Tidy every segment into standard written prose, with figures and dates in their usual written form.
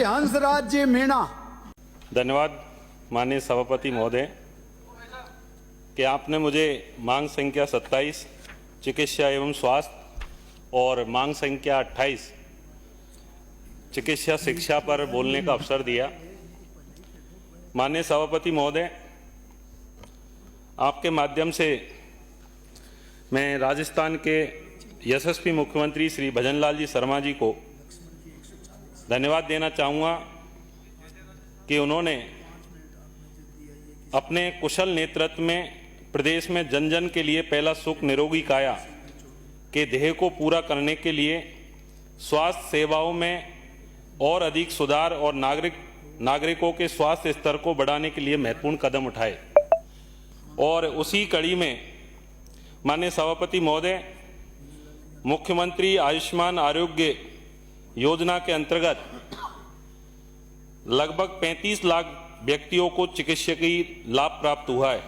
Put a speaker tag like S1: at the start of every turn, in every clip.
S1: श्री हंसराज जी मीणा।
S2: धन्यवाद माननीय सभापति महोदय कि आपने मुझे मांग संख्या 27 चिकित्सा एवं स्वास्थ्य और मांग संख्या 28 चिकित्सा शिक्षा पर बोलने का अवसर दिया। माननीय सभापति महोदय, आपके माध्यम से मैं राजस्थान के यशस्वी मुख्यमंत्री श्री भजनलाल जी शर्मा जी को धन्यवाद देना चाहूँगा कि उन्होंने अपने कुशल नेतृत्व में प्रदेश में जन जन के लिए पहला सुख निरोगी काया के ध्येय को पूरा करने के लिए स्वास्थ्य सेवाओं में और अधिक सुधार और नागरिकों के स्वास्थ्य स्तर को बढ़ाने के लिए महत्वपूर्ण कदम उठाए। और उसी कड़ी में माननीय सभापति महोदय, मुख्यमंत्री आयुष्मान आरोग्य योजना के अंतर्गत लगभग 35 लाख व्यक्तियों को चिकित्सकीय लाभ प्राप्त हुआ है।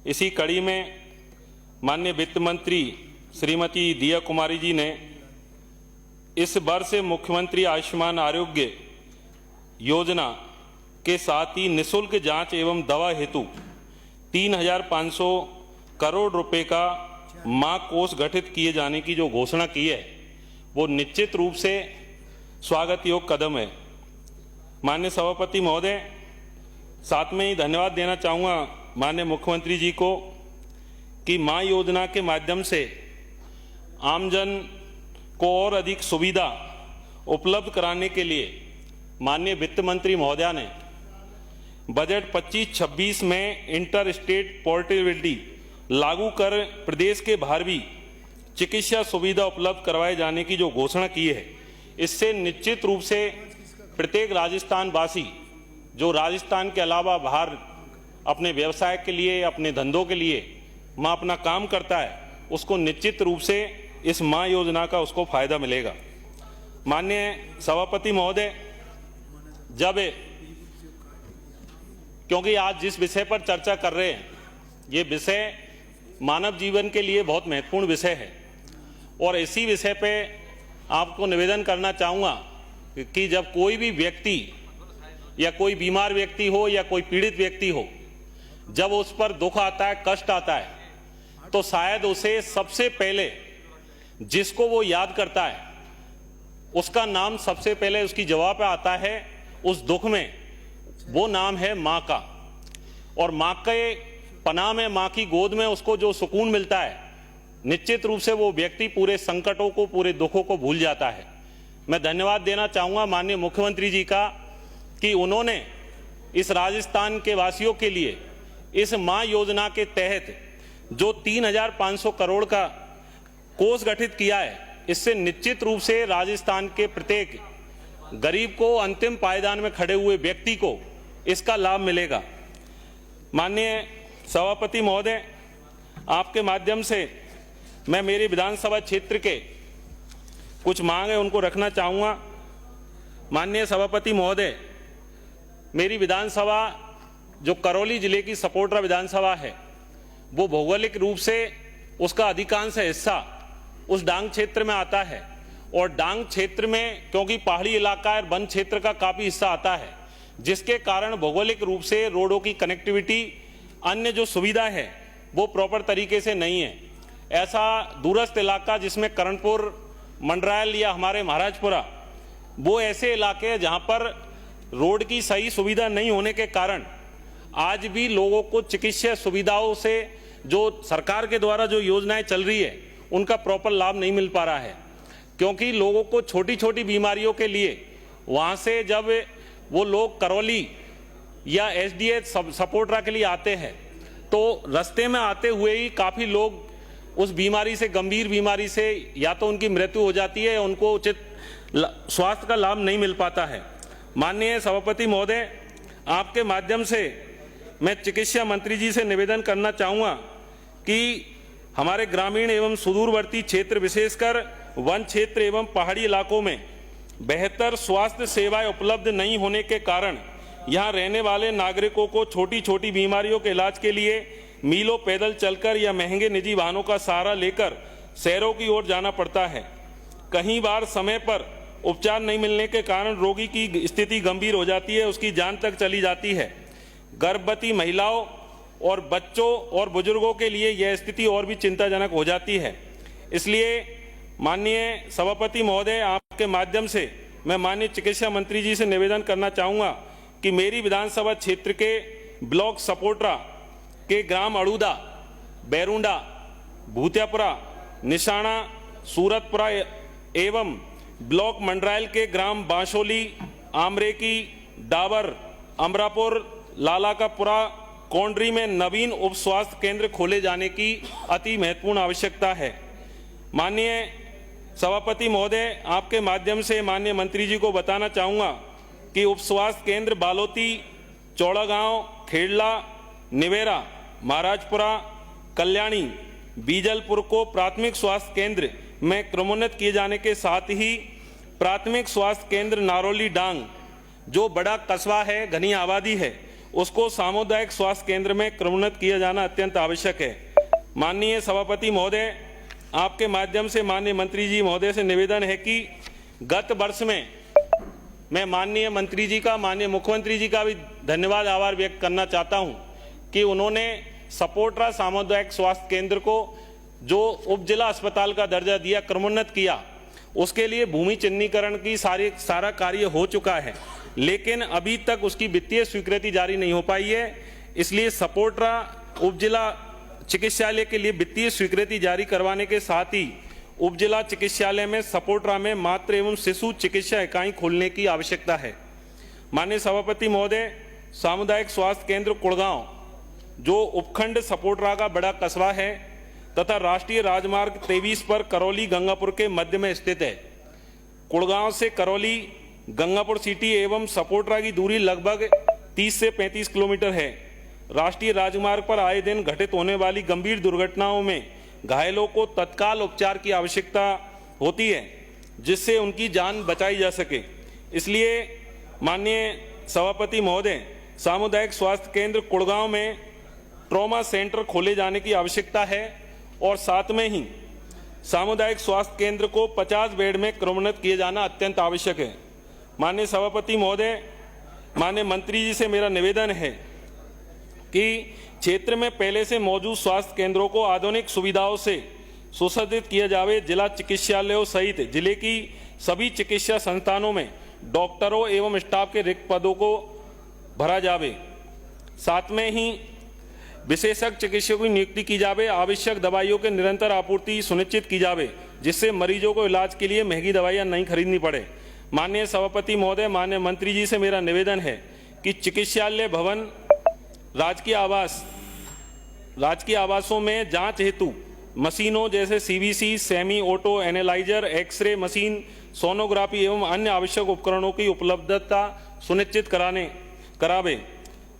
S2: इसी कड़ी में माननीय वित्त मंत्री श्रीमती दिया कुमारी जी ने इस वर्ष से मुख्यमंत्री आयुष्मान आरोग्य योजना के साथ ही निःशुल्क जांच एवं दवा हेतु 3,500 करोड़ रुपए का मां कोष गठित किए जाने की जो घोषणा की है, वो निश्चित रूप से स्वागत योग्य कदम है। माननीय सभापति महोदय, साथ में ही धन्यवाद देना चाहूँगा माननीय मुख्यमंत्री जी को कि मां योजना के माध्यम से आमजन को और अधिक सुविधा उपलब्ध कराने के लिए माननीय वित्त मंत्री महोदया ने बजट 25-26 में इंटर स्टेट पोर्टेबिलिटी लागू कर प्रदेश के बाहर भी चिकित्सा सुविधा उपलब्ध करवाए जाने की जो घोषणा की है, इससे निश्चित रूप से प्रत्येक राजस्थान वासी जो राजस्थान के अलावा बाहर अपने व्यवसाय के लिए, अपने धंधों के लिए मां अपना काम करता है, उसको निश्चित रूप से इस मां योजना का उसको फायदा मिलेगा। माननीय सभापति महोदय, क्योंकि आज जिस विषय पर चर्चा कर रहे हैं, ये विषय मानव जीवन के लिए बहुत महत्वपूर्ण विषय है और इसी विषय पे आपको निवेदन करना चाहूँगा कि जब कोई भी व्यक्ति या कोई बीमार व्यक्ति हो या कोई पीड़ित व्यक्ति हो, जब उस पर दुख आता है, कष्ट आता है, तो शायद उसे सबसे पहले जिसको वो याद करता है उसका नाम सबसे पहले उसकी जवाब पे आता है। उस दुख में वो नाम है माँ का, और माँ के पनाह में, माँ की गोद में उसको जो सुकून मिलता है, निश्चित रूप से वो व्यक्ति पूरे संकटों को, पूरे दुखों को भूल जाता है। मैं धन्यवाद देना चाहूँगा माननीय मुख्यमंत्री जी का कि उन्होंने इस राजस्थान के वासियों के लिए इस मां योजना के तहत जो 3,500 करोड़ का कोष गठित किया है, इससे निश्चित रूप से राजस्थान के प्रत्येक गरीब को, अंतिम पायदान में खड़े हुए व्यक्ति को इसका लाभ मिलेगा। माननीय सभापति महोदय, आपके माध्यम से मैं मेरी विधानसभा क्षेत्र के कुछ मांग है उनको रखना चाहूँगा। माननीय सभापति महोदय, मेरी विधानसभा जो करौली जिले की सपोटरा विधानसभा है, वो भौगोलिक रूप से उसका अधिकांश हिस्सा उस डांग क्षेत्र में आता है और डांग क्षेत्र में क्योंकि पहाड़ी इलाका है, वन क्षेत्र का काफ़ी हिस्सा आता है, जिसके कारण भौगोलिक रूप से रोडों की कनेक्टिविटी, अन्य जो सुविधा है वो प्रॉपर तरीके से नहीं है। ऐसा दूरस्थ इलाका जिसमें करणपुर, मंडरायल या हमारे महाराजपुरा, वो ऐसे इलाके हैं जहाँ पर रोड की सही सुविधा नहीं होने के कारण आज भी लोगों को चिकित्सा सुविधाओं से जो सरकार के द्वारा जो योजनाएं चल रही है उनका प्रॉपर लाभ नहीं मिल पा रहा है। क्योंकि लोगों को छोटी छोटी बीमारियों के लिए वहाँ से जब वो लोग करौली या एसडीएच सपोटरा के लिए आते हैं, तो रास्ते में आते हुए ही काफ़ी लोग उस बीमारी से, गंभीर बीमारी से या तो उनकी मृत्यु हो जाती है, उनको उचित स्वास्थ्य का लाभ नहीं मिल पाता है। माननीय सभापति महोदय, आपके माध्यम से मैं चिकित्सा मंत्री जी से निवेदन करना चाहूँगा कि हमारे ग्रामीण एवं सुदूरवर्ती क्षेत्र, विशेषकर वन क्षेत्र एवं पहाड़ी इलाकों में बेहतर स्वास्थ्य सेवाएं उपलब्ध नहीं होने के कारण यहाँ रहने वाले नागरिकों को छोटी छोटी बीमारियों के इलाज के लिए मीलों पैदल चलकर या महंगे निजी वाहनों का सहारा लेकर शहरों की ओर जाना पड़ता है। कई बार समय पर उपचार नहीं मिलने के कारण रोगी की स्थिति गंभीर हो जाती है, उसकी जान तक चली जाती है। गर्भवती महिलाओं और बच्चों और बुजुर्गों के लिए यह स्थिति और भी चिंताजनक हो जाती है। इसलिए माननीय सभापति महोदय, आपके माध्यम से मैं माननीय चिकित्सा मंत्री जी से निवेदन करना चाहूँगा कि मेरी विधानसभा क्षेत्र के ब्लॉक सपोट्रा के ग्राम अड़ूदा, बैरुंडा, भूतियापुरा, निशाना, सूरतपुरा एवं ब्लॉक मंडरायल के ग्राम बांसोली, आमरेकी, डाबर, अमरापुर, लालाकापुरा, कोंडरी में नवीन उप स्वास्थ्य केंद्र खोले जाने की अति महत्वपूर्ण आवश्यकता है। माननीय सभापति महोदय, आपके माध्यम से माननीय मंत्री जी को बताना चाहूँगा कि उप स्वास्थ्य केंद्र बालोती, चौड़ागांव, खेड़ला, निवेरा, महाराजपुरा, कल्याणी, बीजलपुर को प्राथमिक स्वास्थ्य केंद्र में क्रमोन्नत किए जाने के साथ ही प्राथमिक स्वास्थ्य केंद्र नारोली डांग, जो बड़ा कस्बा है, घनी आबादी है, उसको सामुदायिक स्वास्थ्य केंद्र में क्रमोन्नत किया जाना अत्यंत आवश्यक है। माननीय सभापति महोदय, आपके माध्यम से माननीय मंत्री जी महोदय से निवेदन है कि गत वर्ष में मैं माननीय मंत्री जी का, माननीय मुख्यमंत्री जी का भी धन्यवाद, आभार व्यक्त करना चाहता हूं कि उन्होंने सपोट्रा सामुदायिक स्वास्थ्य केंद्र को जो उप जिला अस्पताल का दर्जा दिया, क्रमोन्नत किया, उसके लिए भूमि चिन्हीकरण की सारा कार्य हो चुका है, लेकिन अभी तक उसकी वित्तीय स्वीकृति जारी नहीं हो पाई है। इसलिए सपोट्रा उप जिला चिकित्सालय के लिए वित्तीय स्वीकृति जारी करवाने के साथ ही उप जिला चिकित्सालय में सपोट्रा में मातृ एवं शिशु चिकित्सा इकाई खोलने की आवश्यकता है। माननीय सभापति महोदय, सामुदायिक स्वास्थ्य केंद्र कुड़गांव, जो उपखंड सपोट्रा का बड़ा कस्बा है तथा राष्ट्रीय राजमार्ग 23 पर करौली गंगापुर के मध्य में स्थित है। कुड़गांव से करौली, गंगापुर सिटी एवं सपोट्रा की दूरी लगभग 30 से 35 किलोमीटर है। राष्ट्रीय राजमार्ग पर आए दिन घटित होने वाली गंभीर दुर्घटनाओं में घायलों को तत्काल उपचार की आवश्यकता होती है, जिससे उनकी जान बचाई जा सके। इसलिए माननीय सभापति महोदय, सामुदायिक स्वास्थ्य केंद्र कुड़गांव में ट्रॉमा सेंटर खोले जाने की आवश्यकता है और साथ में ही सामुदायिक स्वास्थ्य केंद्र को 50 बेड में क्रमोन्नत किए जाना अत्यंत आवश्यक है। माननीय सभापति महोदय, माननीय मंत्री जी से मेरा निवेदन है कि क्षेत्र में पहले से मौजूद स्वास्थ्य केंद्रों को आधुनिक सुविधाओं से सुसज्जित किया जावे। जिला चिकित्सालयों सहित जिले की सभी चिकित्सा संस्थानों में डॉक्टरों एवं स्टाफ के रिक्त पदों को भरा जावे। साथ में ही विशेषज्ञ चिकित्सकों की नियुक्ति की जावे। आवश्यक दवाइयों के निरंतर आपूर्ति सुनिश्चित की जावे, जिससे मरीजों को इलाज के लिए महंगी दवाइयां नहीं खरीदनी पड़े। माननीय सभापति महोदय, माननीय मंत्री जी से मेरा निवेदन है कि चिकित्सालय भवन, राजकीय आवासों में जांच हेतु मशीनों जैसे CVC, semi auto analyser, x-ray machine, sonography एवं अन्य आवश्यक उपकरणों की उपलब्धता सुनिश्चित करावे।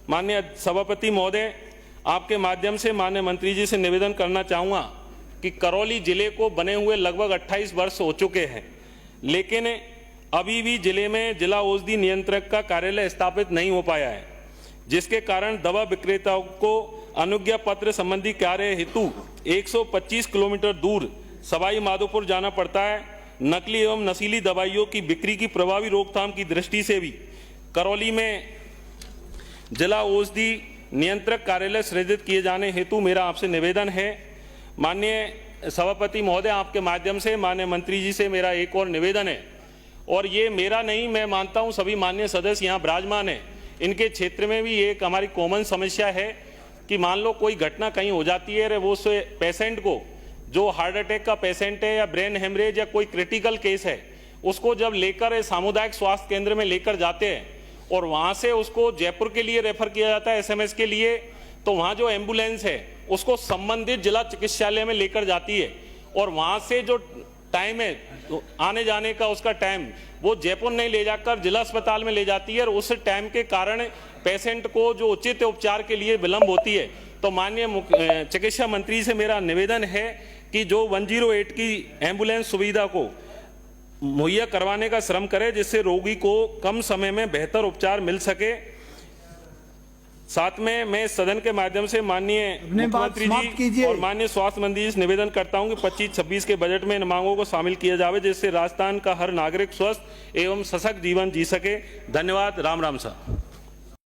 S2: माननीय सभापति महोदय, आपके माध्यम से माननीय मंत्री जी से निवेदन करना चाहूँगा कि करौली जिले को बने हुए लगभग 28 वर्ष हो चुके हैं, लेकिन अभी भी जिले में जिला औषधि नियंत्रक का कार्यालय स्थापित नहीं हो पाया है, जिसके कारण दवा विक्रेताओं को अनुज्ञा पत्र संबंधी कार्य हेतु 125 किलोमीटर दूर सवाई माधोपुर जाना पड़ता है। नकली एवं नशीली दवाइयों की बिक्री की प्रभावी रोकथाम की दृष्टि से भी करौली में जिला औषधि नियंत्रक कार्यालय सृजित किए जाने हेतु मेरा आपसे निवेदन है। माननीय सभापति महोदय, आपके माध्यम से माननीय मंत्री जी से मेरा एक और निवेदन है, और ये मेरा नहीं, मैं मानता हूँ सभी माननीय सदस्य यहाँ विराजमान है, इनके क्षेत्र में भी एक हमारी कॉमन समस्या है कि मान लो कोई घटना कहीं हो जाती है, वो उस पेशेंट को, जो हार्ट अटैक का पेशेंट है या ब्रेन हेमरेज या कोई क्रिटिकल केस है, उसको जब लेकर सामुदायिक स्वास्थ्य केंद्र में लेकर जाते हैं और वहाँ से उसको जयपुर के लिए रेफर किया जाता है SMS के लिए, तो वहाँ जो एम्बुलेंस है उसको संबंधित जिला चिकित्सालय में लेकर जाती है, और वहाँ से जो टाइम है आने जाने का, उसका टाइम वो जयपुर नहीं ले जाकर जिला अस्पताल में ले जाती है, और उस टाइम के कारण पेशेंट को जो उचित उपचार के लिए विलंब होती है। तो माननीय चिकित्सा मंत्री से मेरा निवेदन है कि जो 108 की एम्बुलेंस सुविधा को मुहैया करवाने का श्रम करे, जिससे रोगी को कम समय में बेहतर उपचार मिल सके। साथ में मैं सदन के माध्यम से माननीय मुख्यमंत्री जी और माननीय स्वास्थ्य मंत्री जी से निवेदन करता हूं कि 25-26 के बजट में इन मांगों को शामिल किया जाए, जिससे राजस्थान का हर नागरिक स्वस्थ एवं सशक्त जीवन जी सके। धन्यवाद। राम राम साहब।